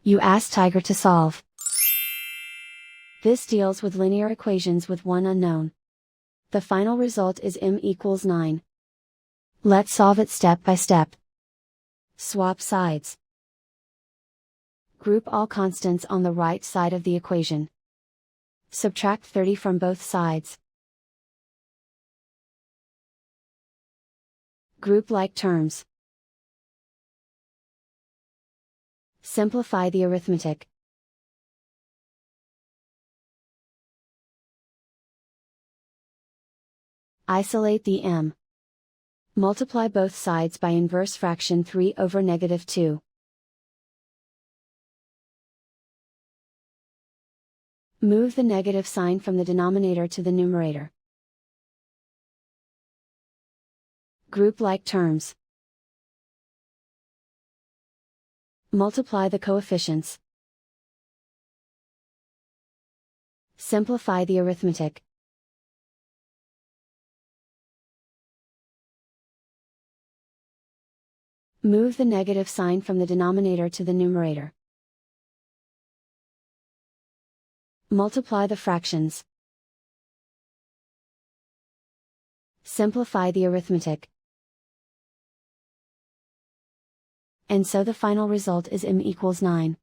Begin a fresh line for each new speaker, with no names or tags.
You ask Tiger to solve. This deals with linear equations with one unknown. The final result is m equals 9. Let's solve it step by step. Swap sides. Group all constants on the right side of the equation. Subtract 30 from both sides. Group like terms. Simplify the arithmetic. Isolate the m. Multiply both sides by inverse fraction 3 over -2. Move the negative sign from the denominator to the numerator. Group like terms. Multiply the coefficients. Simplify the arithmetic. Move the negative sign from the denominator to the numerator. Multiply the fractions. Simplify the arithmetic. And so the final result is m equals 9.